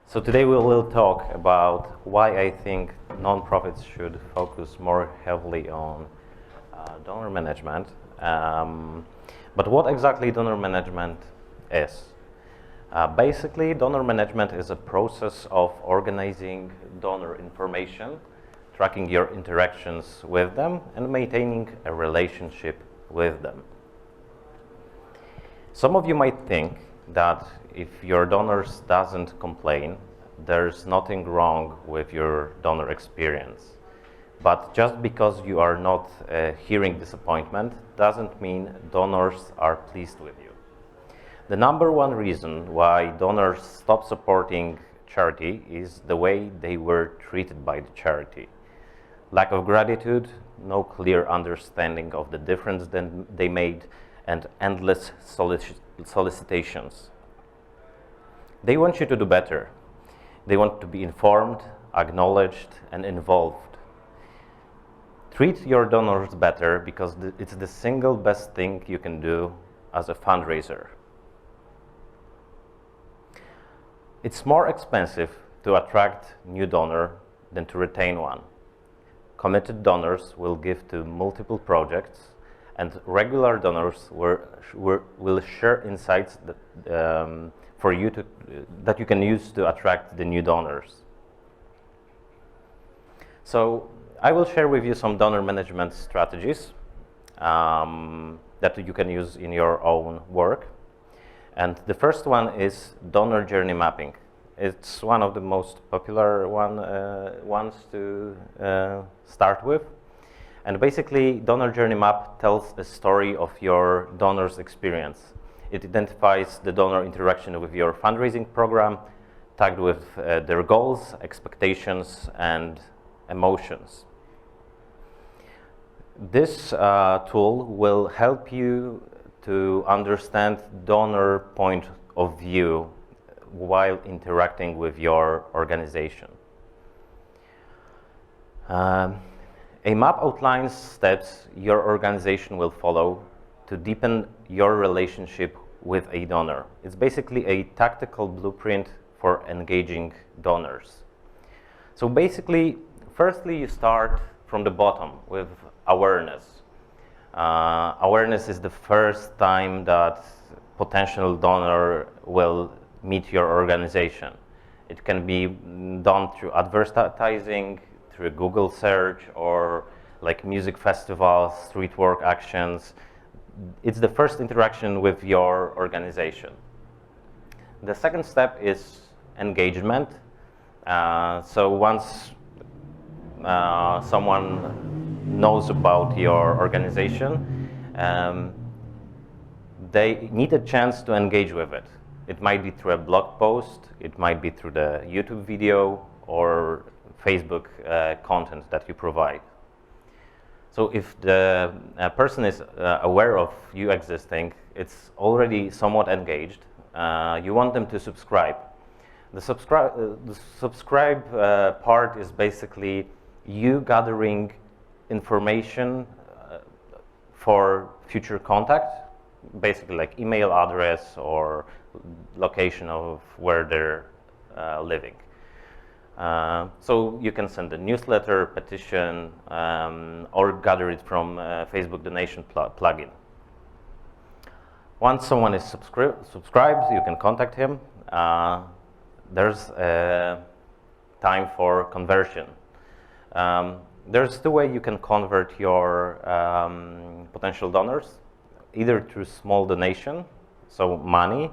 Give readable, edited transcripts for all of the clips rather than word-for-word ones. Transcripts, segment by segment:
So today we will talk about why I think nonprofits should focus more heavily on donor management. But what exactly donor management is? Basically, donor management is a process of organizing donor information, tracking your interactions with them, and maintaining a relationship with them. Some of you might think that if your donors doesn't complain, there's nothing wrong with your donor experience. But just because you are not hearing disappointment doesn't mean donors are pleased with you. The number one reason why donors stop supporting charity is the way they were treated by the charity. Lack of gratitude, no clear understanding of the difference that they made, and endless solicitations. They want you to do better. They want to be informed, acknowledged, and involved. Treat your donors better because it's the single best thing you can do as a fundraiser. It's more expensive to attract new donor than to retain one. Committed donors will give to multiple projects, and regular donors will share insights that you can use to attract the new donors. So I will share with you some donor management strategies that you can use in your own work. And the first one is donor journey mapping. It's one of the most popular ones to start with. And basically, donor journey map tells a story of your donor's experience. It identifies the donor interaction with your fundraising program, tagged with their goals, expectations, and emotions. This tool will help you to understand donor point of view while interacting with your organization. A map outlines steps your organization will follow to deepen your relationship with a donor. It's basically a tactical blueprint for engaging donors. So basically, firstly, you start from the bottom with awareness. Awareness is the first time that potential donor will meet your organization. It can be done through advertising, through a Google search, or like music festivals, street work actions. It's the first interaction with your organization. The second step is engagement. So once someone knows about your organization, they need a chance to engage with it. It might be through a blog post, it might be through the YouTube video, or Facebook content that you provide. So if the person is aware of you existing, it's already somewhat engaged, you want them to subscribe. The subscribe part is basically you gathering information for future contact, basically like email address or location of where they're living. So you can send a newsletter, petition, or gather it from Facebook donation plugin. Once someone is subscribed, you can contact him. There's a time for conversion. There's two ways you can convert your potential donors, either through small donation, so money,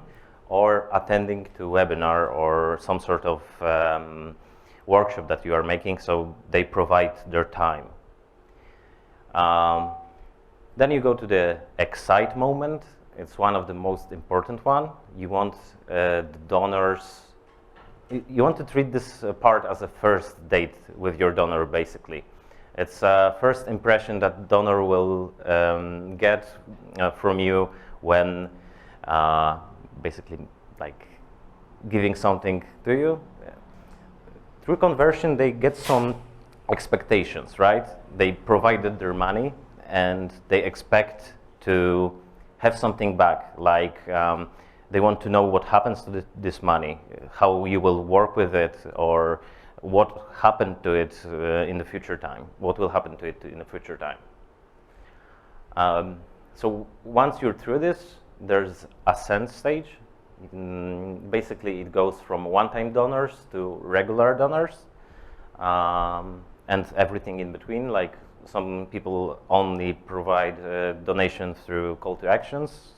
or attending to webinar or some sort of workshop that you are making, so they provide their time. Then you go to the excite moment. It's one of the most important one. You want the donors, you want to treat this part as a first date with your donor, basically. It's a first impression that donor will get from you when basically like giving something to you. Through conversion, they get some expectations, right? They provided their money and they expect to have something back, like They want to know what happens to this money, how you will work with it, or what happened to it in the future time. What will happen to it in the future time? So once you're through this, there's ascent stage. Basically, it goes from one-time donors to regular donors, and everything in between. Like some people only provide donations through call to actions.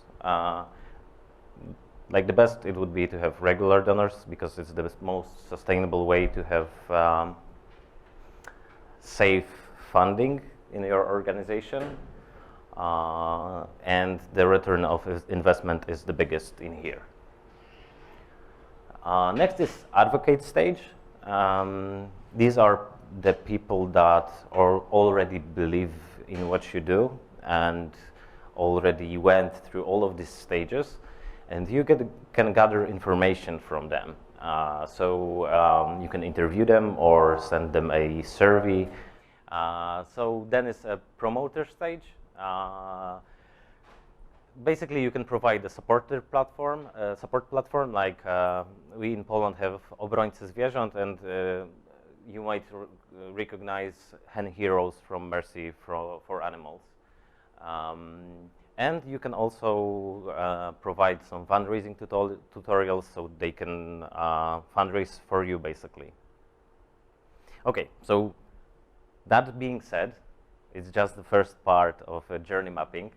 Like the best, it would be to have regular donors because it's the most sustainable way to have safe funding in your organization. And the return of investment is the biggest in here. Next is advocate stage. These are the people that already believe in what you do and already went through all of these stages, and you can gather information from them. So you can interview them or send them a survey. So then it's a promoter stage. Basically, you can provide a support platform, like we in Poland have Obrońcy Zwierząt, and you might recognize hen heroes from Mercy for Animals. And you can also provide some fundraising tutorials so they can fundraise for you, basically. Okay, so that being said, it's just the first part of journey mapping.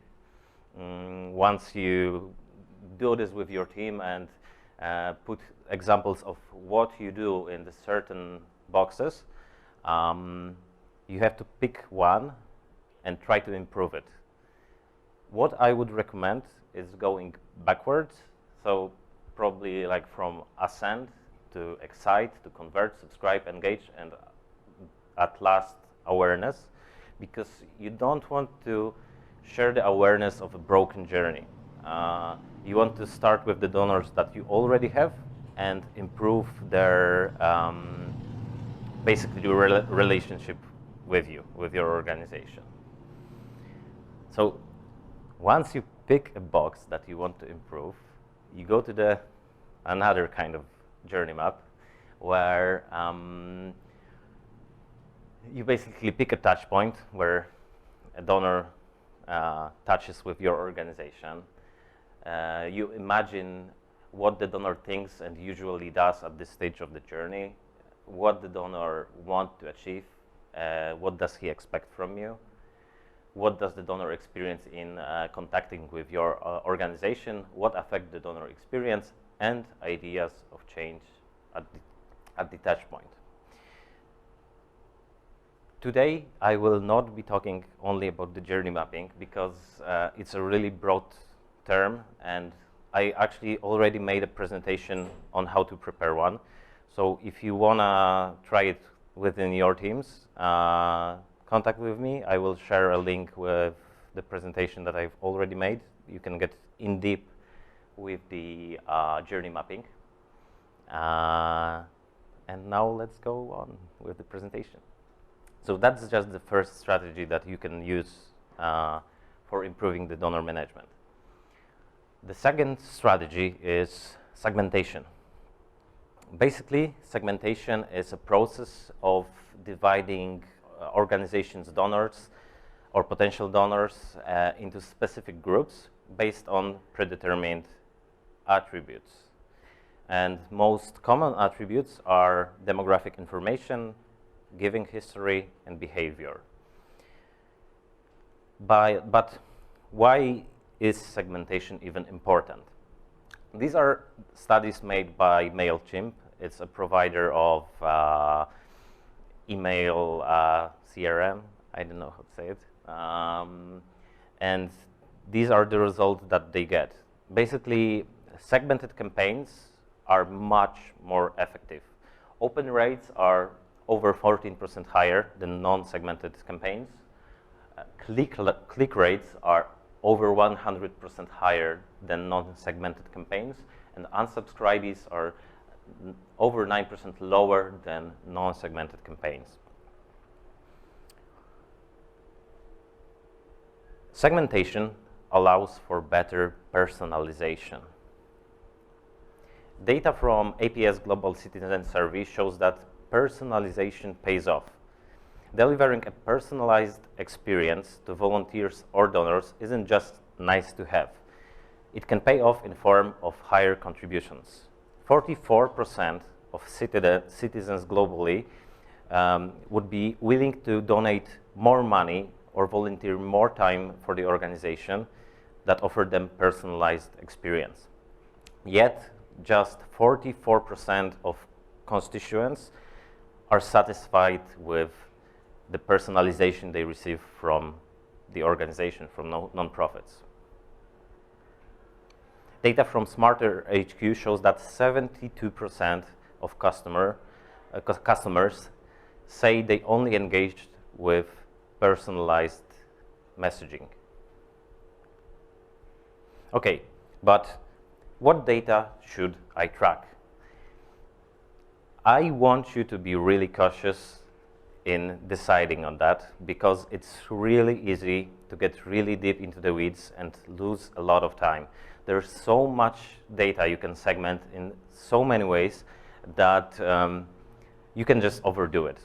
Once you do this with your team and put examples of what you do in the certain boxes, you have to pick one and try to improve it. What I would recommend is going backwards, so probably like from ascend to excite, to convert, subscribe, engage, and at last awareness, because you don't want to share the awareness of a broken journey. You want to start with the donors that you already have and improve their basically your relationship with you, with your organization. So once you pick a box that you want to improve, you go to another kind of journey map where you basically pick a touch point where a donor touches with your organization. You imagine what the donor thinks and usually does at this stage of the journey, what the donor wants to achieve, what does he expect from you, what does the donor experience in contacting with your organization, what affects the donor experience, and ideas of change at the touch point. Today, I will not be talking only about the journey mapping because it's a really broad term, and I actually already made a presentation on how to prepare one. So if you want to try it within your teams, contact with me. I will share a link with the presentation that I've already made. You can get in deep with the journey mapping. And now let's go on with the presentation. So that's just the first strategy that you can use for improving the donor management. The second strategy is segmentation. Basically, segmentation is a process of dividing organizations' donors or potential donors into specific groups based on predetermined attributes. And most common attributes are demographic information, giving history, and behavior. But why is segmentation even important? These are studies made by MailChimp. It's a provider of email CRM. I don't know how to say it. And these are the results that they get. Basically, segmented campaigns are much more effective. Open rates are over 14% higher than non-segmented campaigns. Click rates are over 100% higher than non-segmented campaigns, and unsubscribees are over 9% lower than non-segmented campaigns. Segmentation allows for better personalization. Data from APS Global Citizen Survey shows that personalization pays off. Delivering a personalized experience to volunteers or donors isn't just nice to have. It can pay off in form of higher contributions. 44% of citizens globally would be willing to donate more money or volunteer more time for the organization that offered them personalized experience. Yet, just 44% of constituents are satisfied with the personalization they receive from the organization, from non-profits. Data from Smarter HQ shows that 72% of customers say they only engaged with personalized messaging. Okay, but what data should I track? I want you to be really cautious in deciding on that, because it's really easy to get really deep into the weeds and lose a lot of time. There's so much data you can segment in so many ways that you can just overdo it.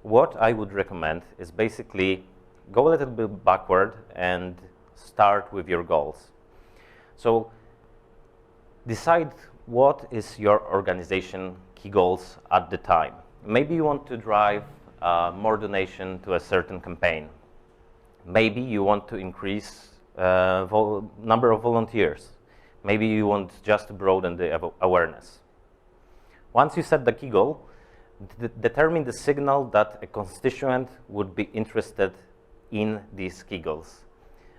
What I would recommend is basically go a little bit backward and start with your goals. So decide what is your organization key goals at the time. Maybe you want to drive more donation to a certain campaign. Maybe you want to increase number of volunteers. Maybe you want just to broaden the awareness. Once you set the key goal, determine the signal that a constituent would be interested in these key goals.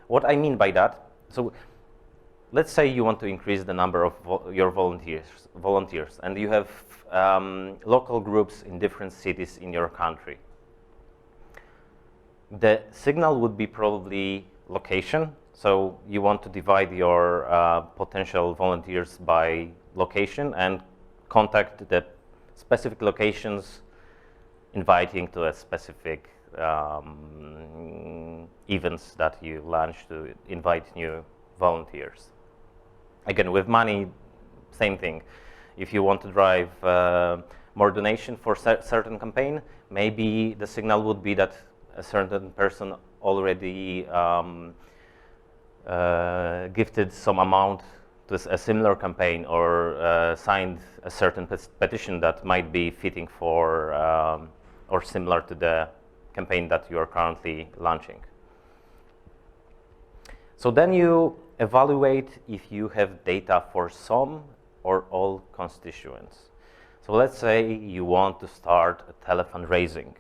What I mean by that, so let's say you want to increase the number of your volunteers, and you have local groups in different cities in your country. The signal would be probably location. So you want to divide your potential volunteers by location and contact the specific locations, inviting to a specific events that you launch to invite new volunteers. Again, with money, same thing. If you want to drive more donation for certain campaign, maybe the signal would be that a certain person already gifted some amount to a similar campaign, or signed a certain petition that might be fitting for or similar to the campaign that you are currently launching. So then you evaluate if you have data for some or all constituents. So let's say you want to start a tele-fundraising,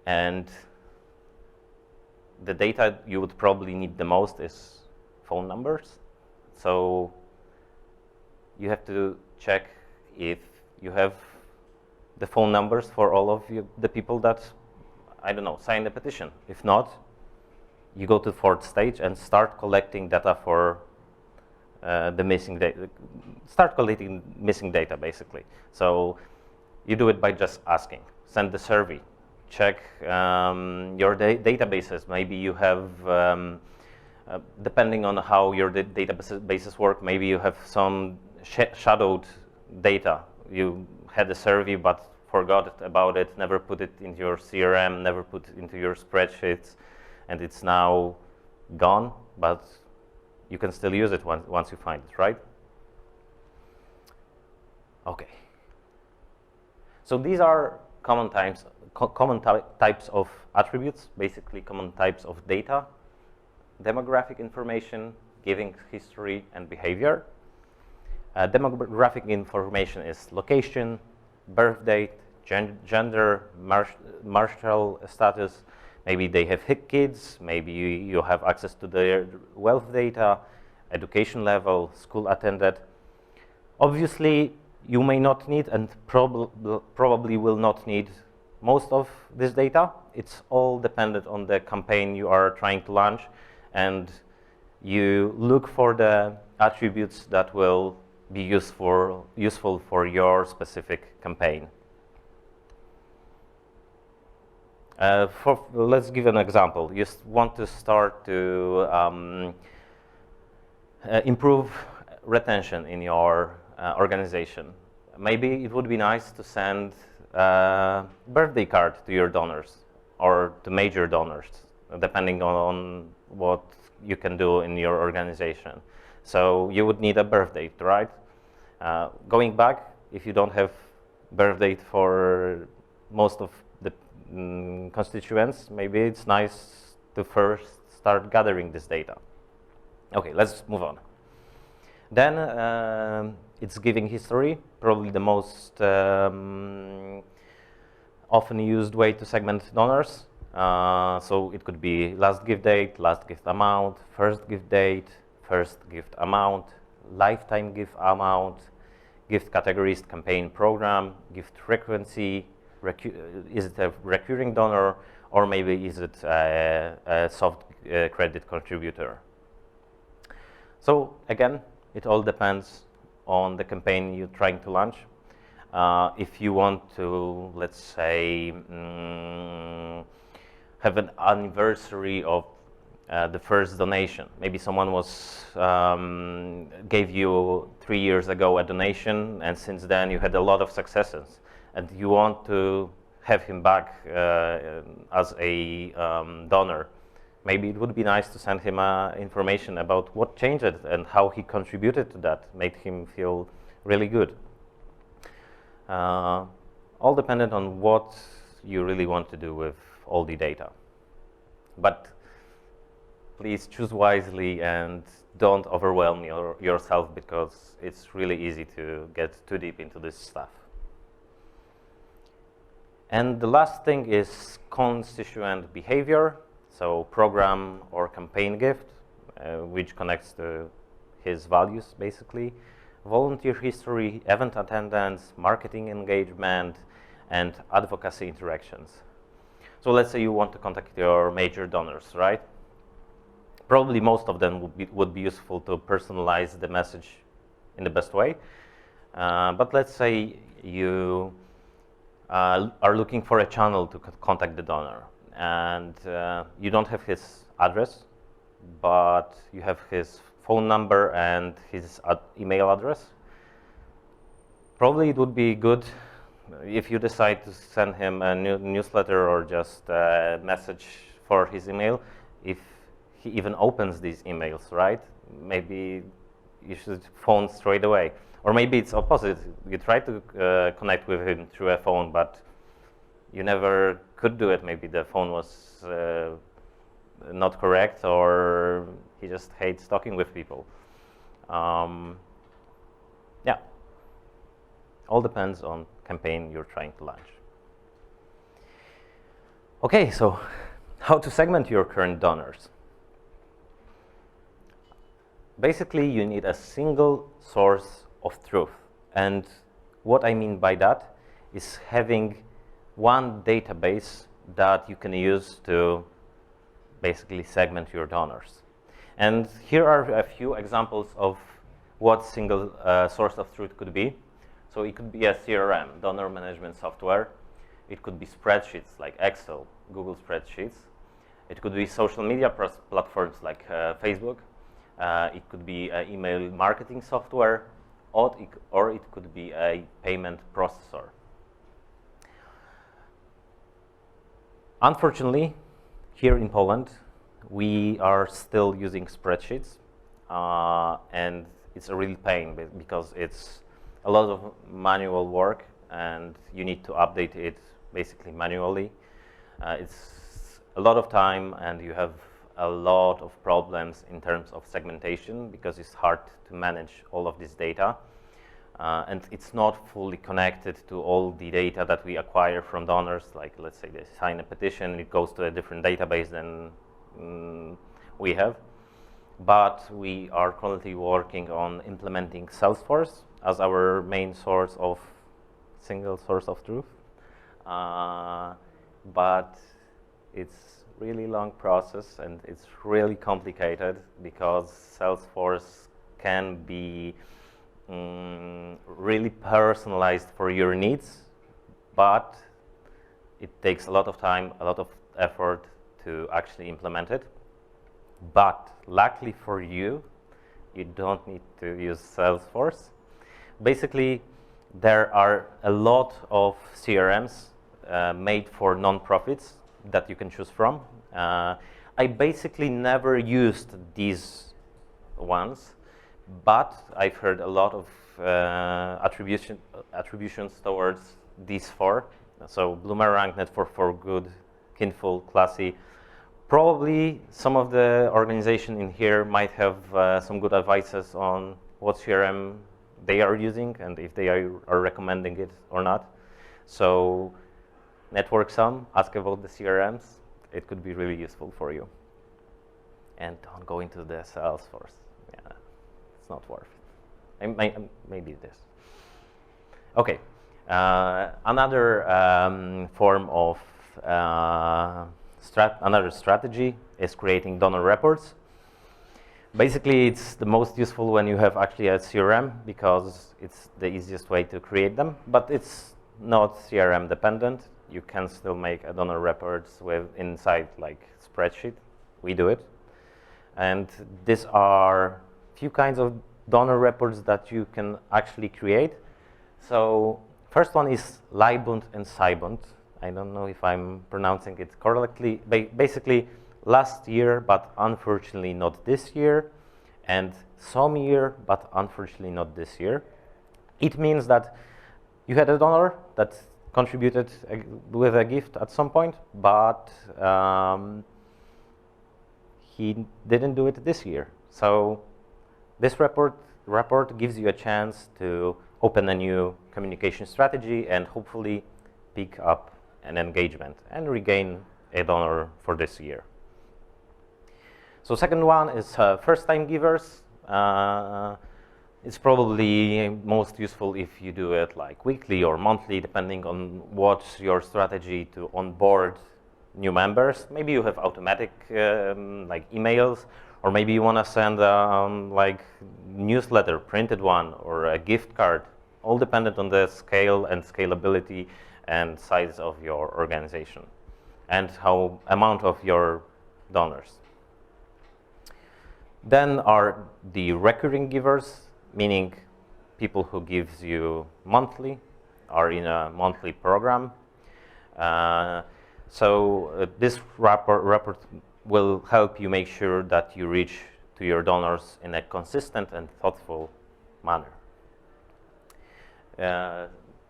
and the data you would probably need the most is phone numbers. So you have to check if you have the phone numbers for all of the people that, I don't know, signed the petition. If not, you go to the fourth stage and start collecting data for the missing data. Start collecting missing data, basically. So you do it by just asking. Send the survey. Check your databases. Maybe you have, depending on how your databases work, maybe you have some shadowed data. You had a survey but forgot about it, never put it into your CRM, never put it into your spreadsheets, and it's now gone, but you can still use it once you find it, right? Okay. So these are common types of attributes, basically common types of data: demographic information, giving history, and behavior. Demographic information is location, birth date, gender, marital status. Maybe they have kids, maybe you have access to their wealth data, education level, school attended. Obviously, you may not need and probably will not need most of this data. It's all dependent on the campaign you are trying to launch, and you look for the attributes that will be useful for your specific campaign. Let's give an example. You want to start to improve retention in your organization. Maybe it would be nice to send a birthday card to your donors or to major donors, depending on what you can do in your organization. So you would need a birth date, right? Going back, if you don't have birth date for most of the constituents, maybe it's nice to first start gathering this data. Okay, let's move on. Then it's giving history, probably the most often used way to segment donors. So it could be last gift date, last gift amount, first gift date, first gift amount, lifetime gift amount, gift categories, campaign program, gift frequency, is it a recurring donor, or maybe is it a soft credit contributor. So again, it all depends on the campaign you're trying to launch. If you want to, let's say, have an anniversary of the first donation. Maybe someone was gave you 3 years ago a donation, and since then you had a lot of successes, and you want to have him back as a donor. Maybe it would be nice to send him information about what changed and how he contributed to that, made him feel really good. All dependent on what you really want to do with all the data. But please choose wisely and don't overwhelm yourself, because it's really easy to get too deep into this stuff. And the last thing is constituent behavior, so program or campaign gift, which connects to his values basically, volunteer history, event attendance, marketing engagement, and advocacy interactions. So let's say you want to contact your major donors, right? Probably most of them would be useful to personalize the message in the best way. But let's say you are looking for a channel to contact the donor, and you don't have his address, but you have his phone number and his email address. Probably it would be good if you decide to send him a newsletter or just a message for his email, if he even opens these emails, right? Maybe you should phone straight away. Or maybe it's opposite. You try to connect with him through a phone, but you never could do it. Maybe the phone was not correct, or he just hates talking with people. Yeah. All depends on campaign you're trying to launch. Okay, so how to segment your current donors? Basically, you need a single source of truth. And what I mean by that is having one database that you can use to basically segment your donors. And here are a few examples of what single source of truth could be. So it could be a CRM, donor management software. It could be spreadsheets like Excel, Google Spreadsheets. It could be social media platforms like Facebook. It could be an email marketing software, or it could be a payment processor. Unfortunately, here in Poland, we are still using spreadsheets, and it's a real pain because it's a lot of manual work, and you need to update it basically manually. It's a lot of time, and you have a lot of problems in terms of segmentation because it's hard to manage all of this data. And it's not fully connected to all the data that we acquire from donors. Like, let's say they sign a petition, it goes to a different database than we have. But we are currently working on implementing Salesforce as our main source of single source of truth. But it's really long process, and it's really complicated because Salesforce can be really personalized for your needs, but it takes a lot of time, a lot of effort to actually implement it. But luckily for you, you don't need to use Salesforce, Basically, there are a lot of CRMs made for non-profits that you can choose from. I basically never used these ones, but I've heard a lot of attributions towards these four. So Bloomerang, Net4For Good, Kinful, Classy. Probably some of the organization in here might have some good advices on what CRM they are using and if they are recommending it or not. So network some, ask about the CRMs. It could be really useful for you. And don't go into the Salesforce. Yeah, it's not worth it. Maybe it is. Okay, another form of another strategy is creating donor reports. Basically, it's the most useful when you have actually a CRM because it's the easiest way to create them, but it's not CRM dependent. You can still make a donor reports with inside like spreadsheet. We do it. And these are few kinds of donor reports that you can actually create. So first one is Leibund and Seibund. I don't know if I'm pronouncing it correctly. Basically, last year, but unfortunately not this year, and some year, but unfortunately not this year. It means that you had a donor that contributed with a gift at some point, but he didn't do it this year. So this report gives you a chance to open a new communication strategy and hopefully pick up an engagement and regain a donor for this year. So second one is first-time givers. It's probably most useful if you do it like weekly or monthly, depending on what's your strategy to onboard new members. Maybe you have automatic like emails, or maybe you want to send like newsletter, printed one, or a gift card, all dependent on the scale and scalability and size of your organization and how amount of your donors. Then are the recurring givers, meaning people who gives you monthly, are in a monthly program. This report will help you make sure that you reach to your donors in a consistent and thoughtful manner.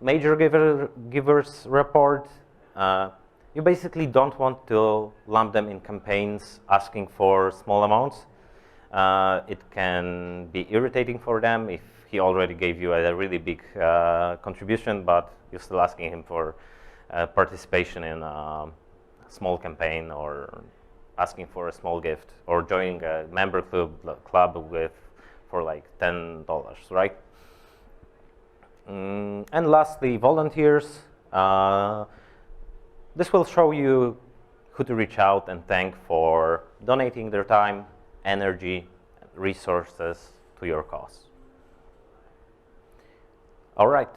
Major givers report, you basically don't want to lump them in campaigns asking for small amounts. It can be irritating for them if he already gave you a really big contribution, but you're still asking him for participation in a small campaign or asking for a small gift or joining a member club for like $10, right? And lastly, volunteers. This will show you who to reach out and thank for donating their time, energy, resources to your cause. All right.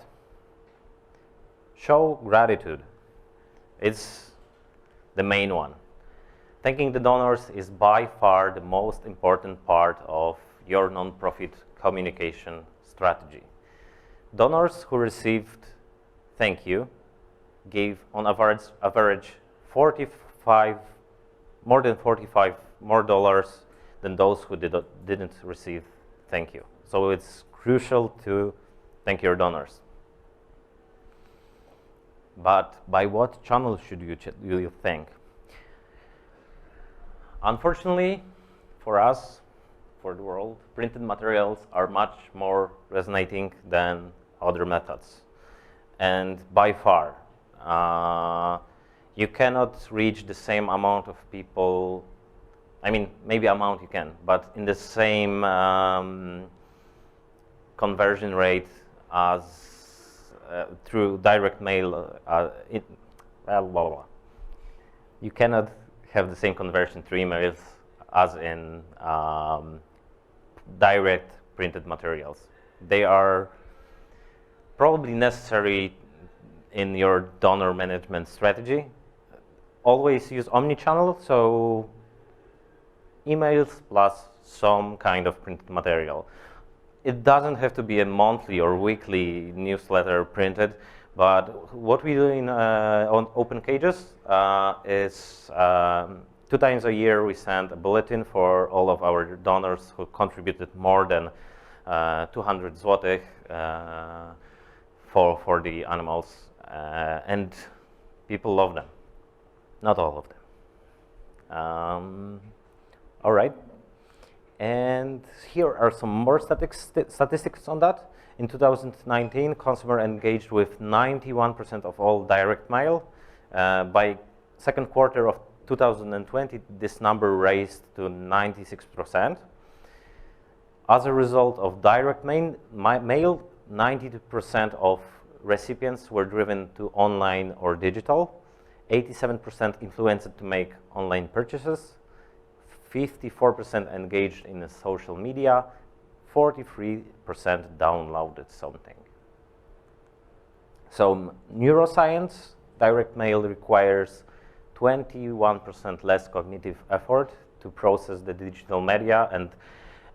Show gratitude. It's the main one. Thanking the donors is by far the most important part of your nonprofit communication strategy. Donors who received thank you gave on average more than 45 more dollars than those who didn't receive thank you. So it's crucial to thank your donors. But by what channel should you thank? Unfortunately, for us, for the world, printed materials are much more resonating than other methods. And by far, you cannot reach the same amount of people. I mean, maybe amount you can, but in the same conversion rate as through direct mail. Blah, blah, blah. You cannot have the same conversion through emails as in direct printed materials. They are probably necessary in your donor management strategy. Always use omni-channel, so emails plus some kind of printed material. it doesn't have to be a monthly or weekly newsletter printed, but what we do on Open Cages is 2 times a year we send a bulletin for all of our donors who contributed more than 200 złotych for the animals, and people love them. Not all of them. All right. And here are some more statistics on that. In 2019, consumer engaged with 91% of all direct mail. By second quarter of 2020, this number raised to 96%. As a result of direct mail, 92% of recipients were driven to online or digital, 87% influenced to make online purchases, 54% engaged in social media, 43% downloaded something. So neuroscience, direct mail requires 21% less cognitive effort to process the digital media and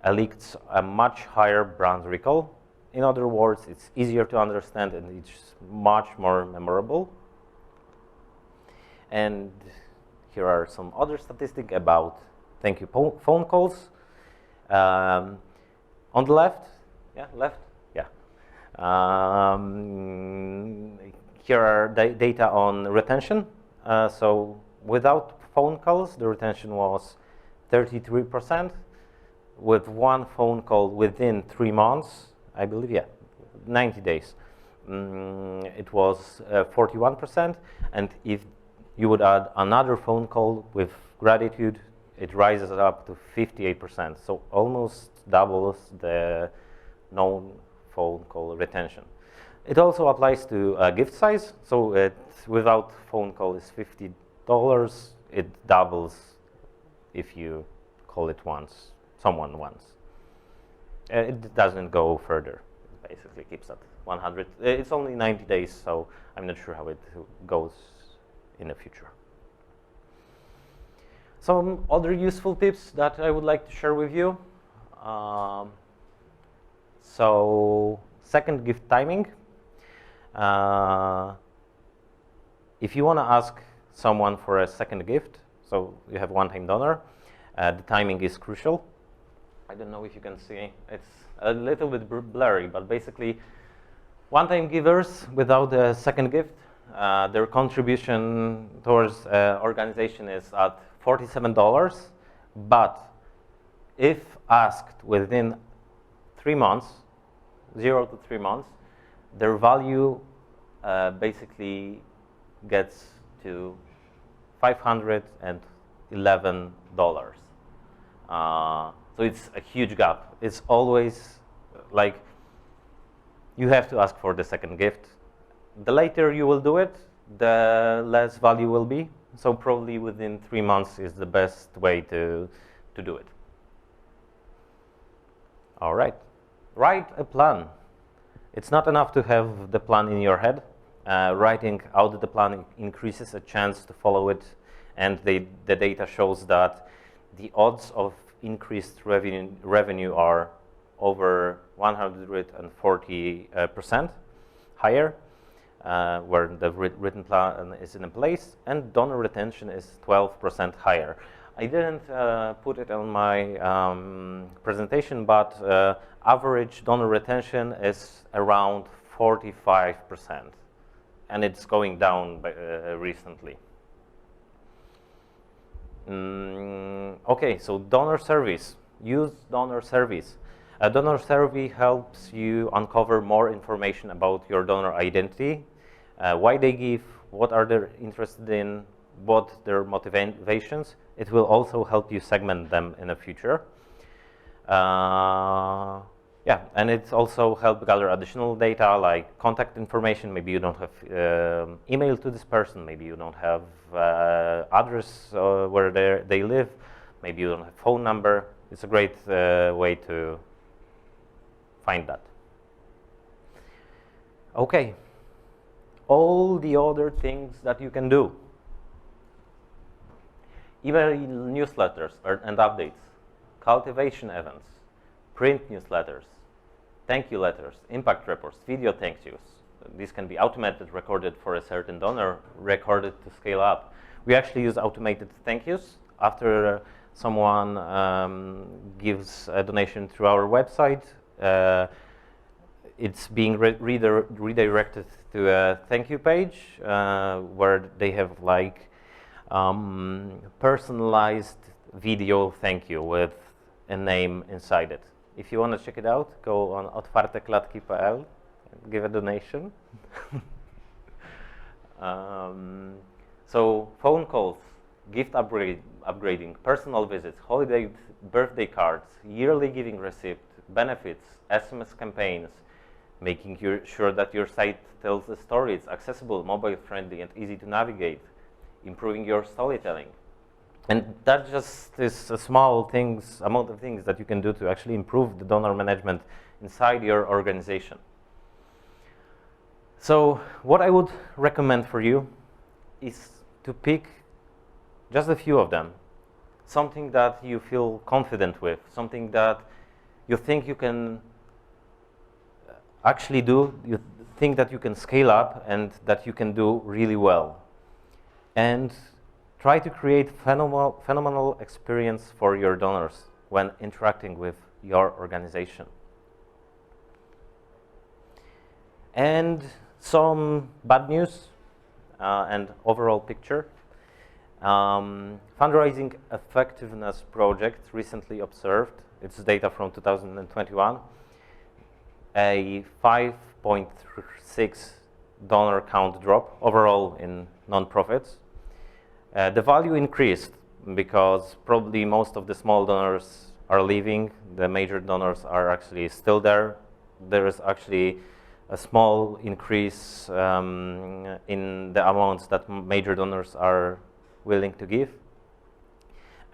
elicits a much higher brand recall. In other words, it's easier to understand and it's much more memorable. And here are some other statistics about thank you phone calls. On the left, here are data on retention. So without phone calls, the retention was 33%. With one phone call within 3 months, I believe, 90 days, it was 41%. And if you would add another phone call with gratitude, it rises up to 58%. So almost doubles the known phone call retention. It also applies to gift size. So without phone call is $50. It doubles if you call it once, someone once. It doesn't go further. It basically keeps at 100. It's only 90 days, so I'm not sure how it goes in the future. Some other useful tips that I would like to share with you. So second gift timing. If you want to ask someone for a second gift, so you have one-time donor, the timing is crucial. I don't know if you can see, it's a little bit blurry, but basically one-time givers without a second gift, their contribution towards organization is at $47, but if asked within 3 months, 0 to 3 months, their value basically gets to $511. So it's a huge gap. It's always like you have to ask for the second gift. The later you will do it, the less value will be. So probably within 3 months is the best way to do it. All right, write a plan. It's not enough to have the plan in your head. Writing out the plan increases a chance to follow it, and the data shows that the odds of increased revenue are over 140% higher where the written plan is in place, and donor retention is 12% higher. I didn't put it on my presentation, but average donor retention is around 45%, and it's going down recently. Okay, so donor surveys. Use donor surveys. A donor survey helps you uncover more information about your donor identity, why they give, what are they interested in, what their motivations. It will also help you segment them in the future. Yeah, and it's also help gather additional data like contact information. Maybe you don't have email to this person. Maybe you don't have address where they live. Maybe you don't have phone number. It's a great way to find that. Okay, all the other things that you can do. Email newsletters and updates, cultivation events, print newsletters, thank you letters, impact reports, video thank yous. This can be automated, recorded for a certain donor, recorded to scale up. We actually use automated thank yous after someone gives a donation through our website. It's being redirected to a thank you page where they have like personalized video thank you with a name inside it. If you want to check it out, go on otwarteklatki.pl and give a donation. So phone calls, gift upgrading, personal visits, holiday birthday cards, yearly giving receipt, benefits, SMS campaigns, making sure that your site tells a story, it's accessible, mobile friendly and easy to navigate, improving your storytelling. And that just is a small amount of things that you can do to actually improve the donor management inside your organization. So what I would recommend for you is to pick just a few of them, something that you feel confident with, something that you think you can actually do, you think that you can scale up and that you can do really well. And try to create phenomenal experience for your donors when interacting with your organization. And some bad news and overall picture. Fundraising effectiveness project recently observed, it's data from 2021, a 5.6 donor count drop overall in nonprofits. The value increased because probably most of the small donors are leaving. The major donors are actually still there. There is actually a small increase in the amounts that major donors are willing to give.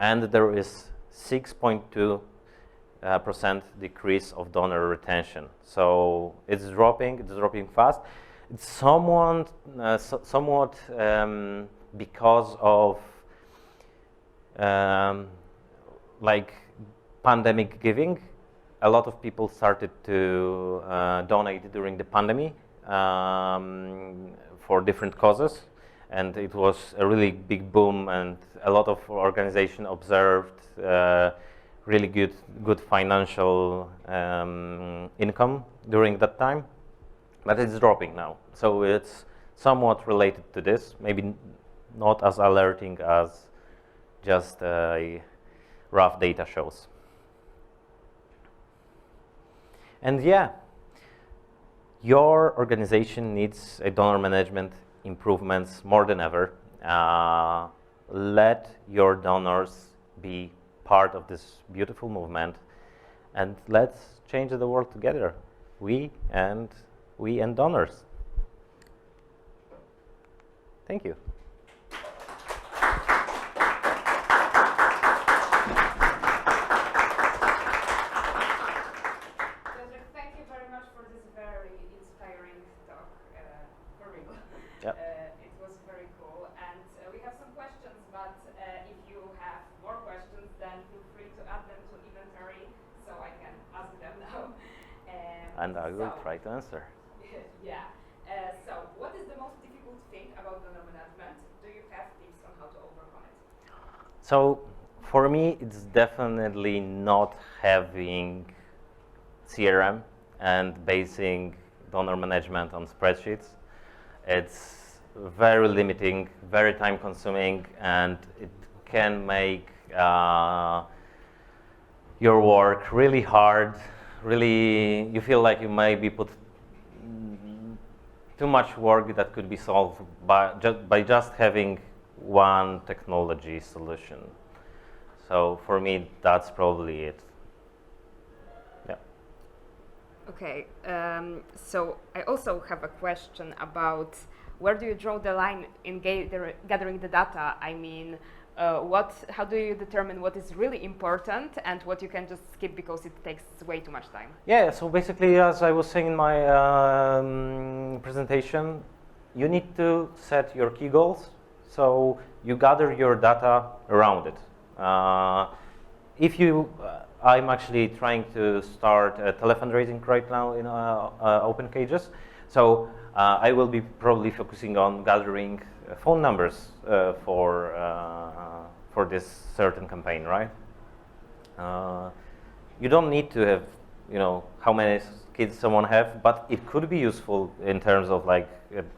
And there is 6.2% decrease of donor retention. So it's dropping fast. It's somewhat because of like pandemic giving. A lot of people started to donate during the pandemic for different causes, and it was a really big boom, and a lot of organizations observed really good financial income during that time, but it's dropping now. So it's somewhat related to this, maybe not as alerting as just rough data shows. And yeah, your organization needs a donor management improvements more than ever. Let your donors be part of this beautiful movement, and let's change the world together, we and donors. Thank you. Thank you very much for this very inspiring talk, for real. Yep. It was very cool, and we have some questions, but if you have more questions, then feel free to add them to Eventory, so I can ask them now. And I will try to answer. Yeah. So, what is the most difficult thing about donor management? Do you have tips on how to overcome it? So, for me, it's definitely not having CRM and basing donor management on spreadsheets. It's very limiting, very time consuming, and it can make your work really hard. Really, you feel like you maybe put too much work that could be solved by just having one technology solution. So for me, that's probably it. Yeah. Okay, so I also have a question about where do you draw the line in gathering the data? I mean, how do you determine what is really important and what you can just skip because it takes way too much time? Yeah, so basically, as I was saying in my presentation, you need to set your key goals. So you gather your data around it. If you I'm actually trying to start telefundraising right now in Open Cages. So I will be probably focusing on gathering phone numbers for this certain campaign, right? You don't need to have, how many kids someone have, but it could be useful in terms of like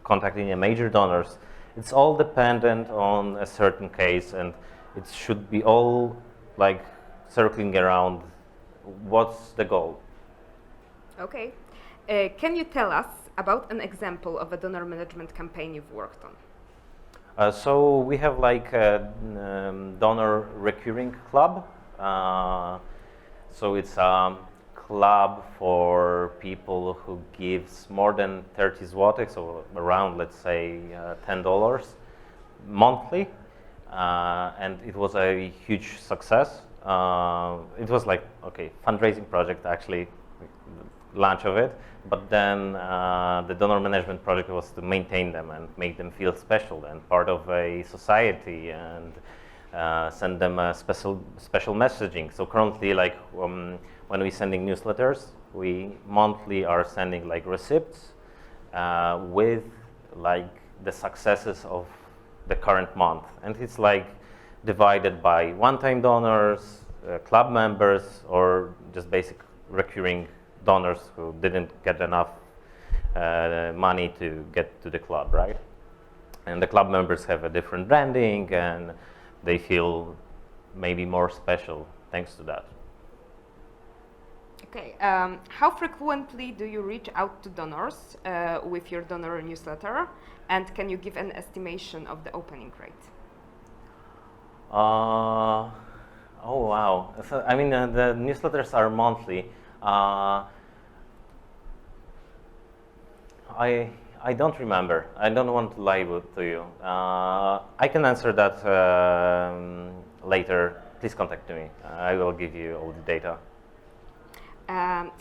contacting a major donors. It's all dependent on a certain case, and it should be all like circling around what's the goal. Okay. Can you tell us about an example of a donor management campaign you've worked on? So we have like a donor recurring club. So it's a club for people who gives more than 30 złotych, so around, let's say, $10 monthly. And it was a huge success. It was like, okay, fundraising project actually, launch of it, but then the donor management project was to maintain them and make them feel special and part of a society, and send them a special messaging. So currently, like when we're sending newsletters, we monthly are sending like receipts with like the successes of the current month, and it's like divided by one-time donors, club members, or just basic recurring donors who didn't get enough money to get to the club, right? And the club members have a different branding, and they feel maybe more special thanks to that. Okay. How frequently do you reach out to donors with your donor newsletter, and can you give an estimation of the opening rate? Oh wow! So, I mean, the newsletters are monthly. I don't remember. I don't want to lie to you. I can answer that later. Please contact me. I will give you all the data.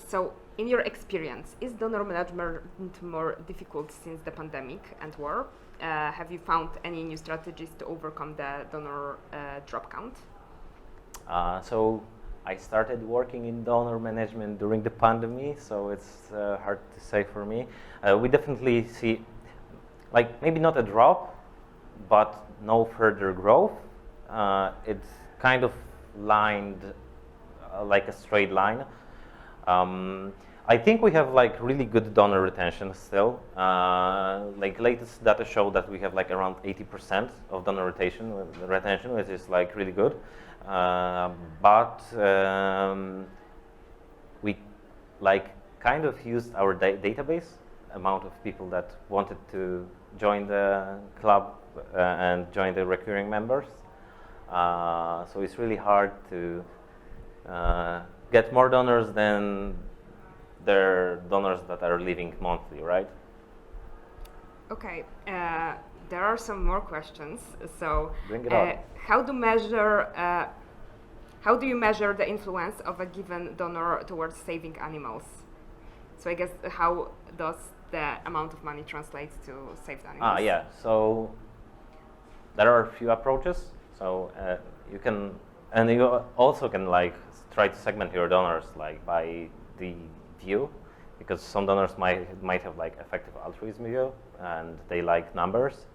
So, in your experience, is donor management more difficult since the pandemic and war? Have you found any new strategies to overcome the donor drop count? So I started working in donor management during the pandemic, so it's hard to say for me. We definitely see, like, maybe not a drop, but no further growth. It's kind of lined like a straight line. I think we have like really good donor retention still. Like latest data show that we have like around 80% of donor retention, which is like really good. But we like kind of used our database amount of people that wanted to join the club and join the recurring members. So it's really hard to get more donors than their donors that are leaving monthly, right? Okay, there are some more questions. So, Bring it on. how do you measure the influence of a given donor towards saving animals? So I guess how does the amount of money translate to saved animals? Yeah. So there are a few approaches. So you can, and you also can like try to segment your donors like by the view, because some donors might have like effective altruism view and they like numbers.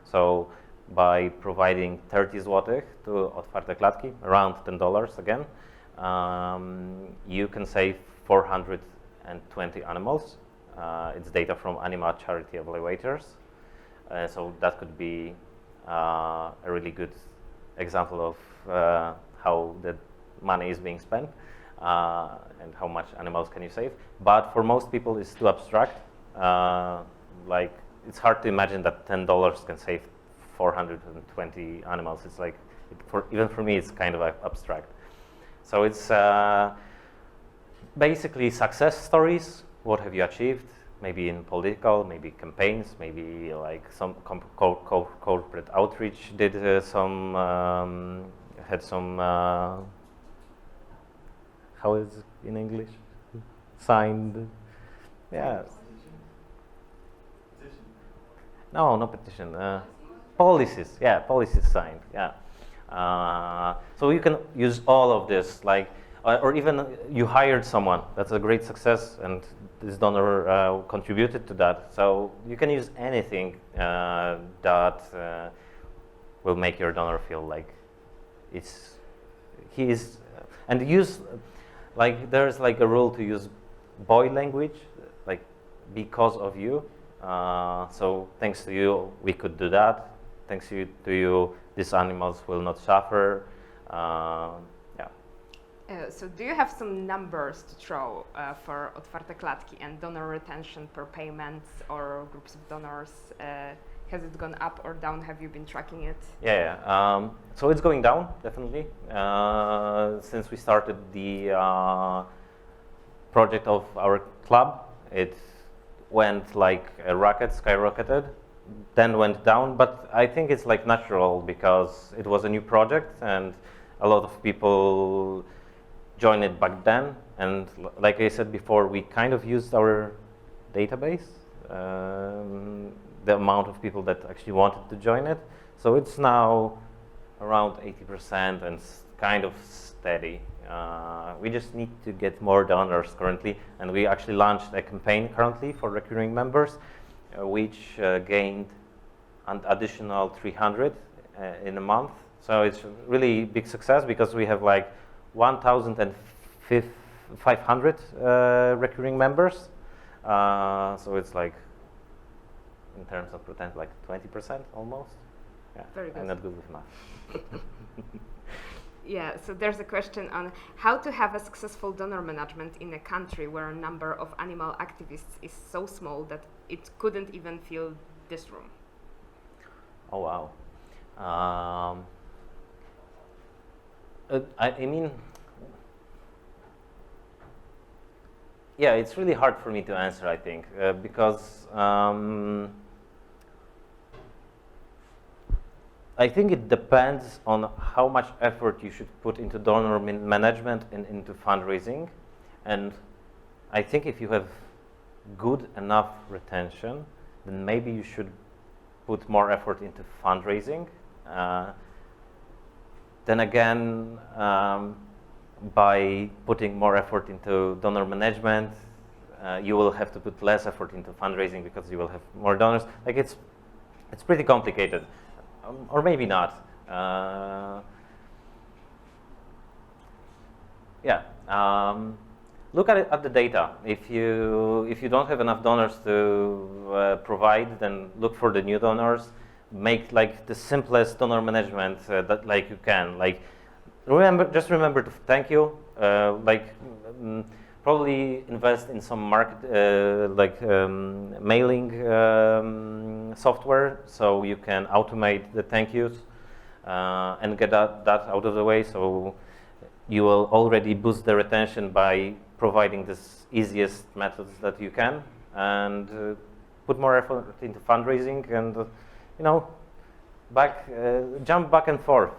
So by providing 30 złotych to Otwarte Klatki, around $10 again, you can save 420 animals. It's data from Anima Charity Evaluators. So that could be a really good example of how the money is being spent and how much animals can you save. But for most people, it's too abstract. Like it's hard to imagine that $10 can save 420 animals. It's like, even for me, it's kind of abstract. So it's basically success stories. What have you achieved? Maybe in political, maybe campaigns, maybe like some corporate outreach did had some, how is it in English? Signed, yeah. No, no petition. Policies, yeah, policies signed, yeah. So you can use all of this. Like or even you hired someone. That's a great success, and this donor contributed to that. So you can use anything that will make your donor feel like he is, and use, like, there's like a rule to use boy language, like, because of you. So thanks to you, we could do that. Thanks to you, these animals will not suffer. So do you have some numbers to throw for Otwarte Klatki and donor retention per payments or groups of donors? Has it gone up or down? Have you been tracking it? Yeah. So it's going down, definitely. Since we started the project of our club, it went like a rocket, skyrocketed, then went down. But I think it's like natural because it was a new project and a lot of people joined it back then. And like I said before, we kind of used our database, the amount of people that actually wanted to join it. So it's now around 80% and kind of steady. We just need to get more donors currently, and we actually launched a campaign currently for recurring members, which gained an additional 300 in a month. So it's really big success because we have like 1,500 recurring members. So it's like, in terms of percent, like 20% almost. Yeah, very good. I'm not good with math. Yeah, so there's a question on how to have a successful donor management in a country where a number of animal activists is so small that it couldn't even fill this room. Oh, wow. I mean, yeah, it's really hard for me to answer, I think, because I think it depends on how much effort you should put into donor management and into fundraising. And I think if you have good enough retention, then maybe you should put more effort into fundraising. Then again, by putting more effort into donor management, you will have to put less effort into fundraising because you will have more donors. Like, it's pretty complicated. Or maybe not. Look at the data. If you don't have enough donors to provide, then look for the new donors. Make like the simplest donor management that like you can. Like, just remember to thank you. Probably invest in some mailing software so you can automate the thank yous and get that out of the way. So you will already boost the retention by providing this easiest methods that you can, and put more effort into fundraising and jump back and forth.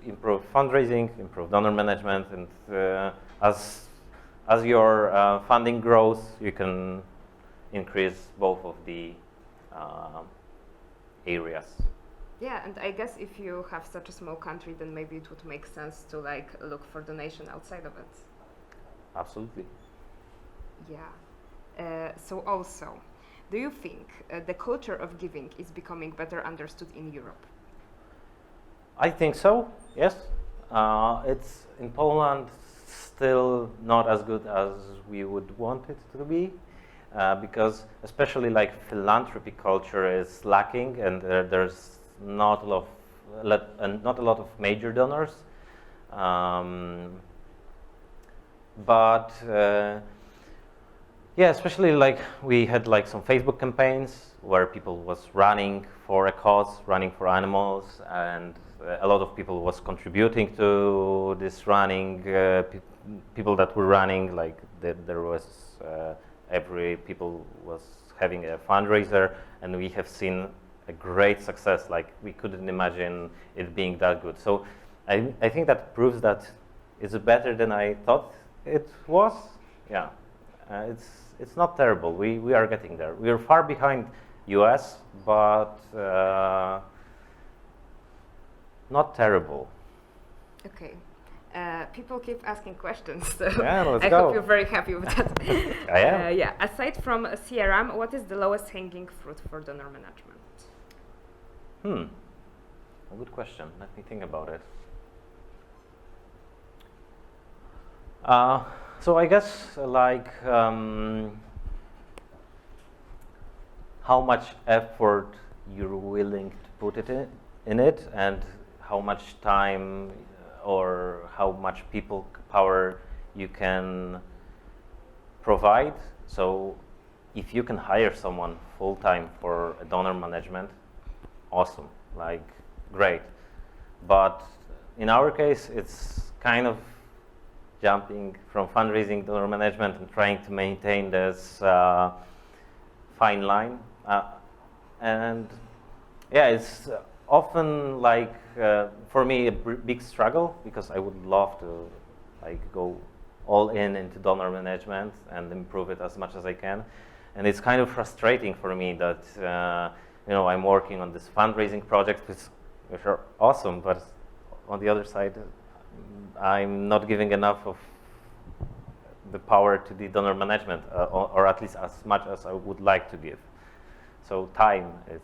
Improve fundraising, improve donor management, and as your funding grows, you can increase both of the areas. Yeah, and I guess if you have such a small country, then maybe it would make sense to like look for donation outside of it. Absolutely. Yeah. So also, do you think the culture of giving is becoming better understood in Europe? I think so, yes. It's in Poland still not as good as we would want it to be, because especially like philanthropy culture is lacking, and there's not a lot of major donors. Yeah, especially like we had like some Facebook campaigns where people was running for a cause, running for animals, and a lot of people was contributing to this running. People that were running, like there was every people was having a fundraiser, and we have seen a great success. Like, we couldn't imagine it being that good. So I think that proves that it's better than I thought it was. Yeah, it's not terrible. We are getting there. We are far behind US, but not terrible. Okay. People keep asking questions, so Yeah, let's I go. hope you're very happy with that. I am. Yeah. Aside from CRM, what is the lowest hanging fruit for donor management? A good question. Let me think about it. So I guess like how much effort you're willing to put in it, and how much time or how much people power you can provide. So if you can hire someone full time for a donor management, awesome, like great. But in our case, it's kind of jumping from fundraising to donor management and trying to maintain this fine line. And yeah, it's often like for me a big struggle, because I would love to like go all into donor management and improve it as much as I can. And it's kind of frustrating for me that I'm working on this fundraising project, which are awesome, but on the other side, I'm not giving enough of the power to the donor management, or at least as much as I would like to give. So time is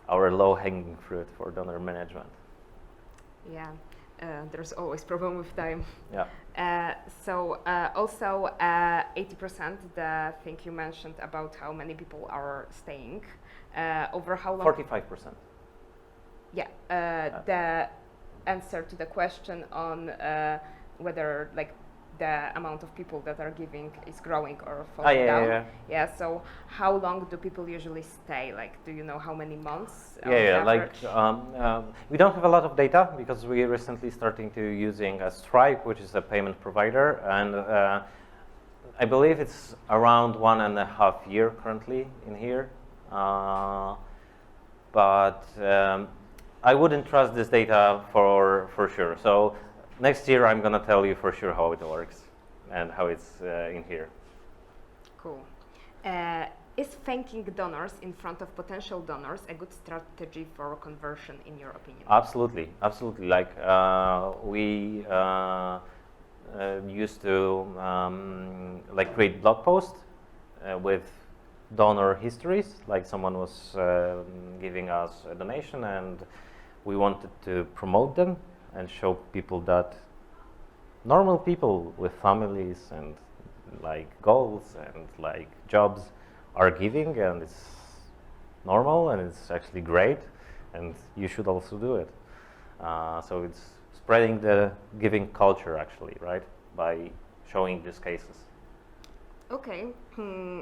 our low-hanging fruit for donor management. Yeah, there's always problem with time. Yeah. So also 80%, the thing you mentioned about how many people are staying, over how long? 45%. Yeah, the answer to the question on whether like the amount of people that are giving is growing or falling down. Yeah. So how long do people usually stay? Like, do you know how many months? Like we don't have a lot of data, because we recently starting to using a Stripe, which is a payment provider, and I believe it's around 1.5 years currently in here. But I wouldn't trust this data for sure. So next year I'm gonna tell you for sure how it works and how it's in here. Cool. Is thanking donors in front of potential donors a good strategy for conversion, in your opinion? Absolutely. Like we used to like create blog posts with donor histories, like someone was giving us a donation and we wanted to promote them and show people that normal people with families and like goals and like jobs are giving, and it's normal and it's actually great, and you should also do it. So it's spreading the giving culture actually, right, by showing these cases. Okay,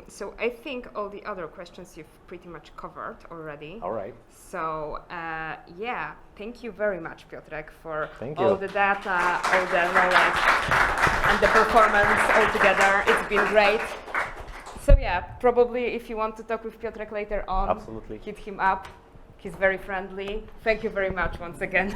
so I think all the other questions you've pretty much covered already. All right. So yeah, thank you very much, Piotrek, for Thank all you. the data, all the knowledge, and the performance all together. It's been great. So yeah, probably if you want to talk with Piotrek later on, Absolutely. hit him up. He's very friendly. Thank you very much once again.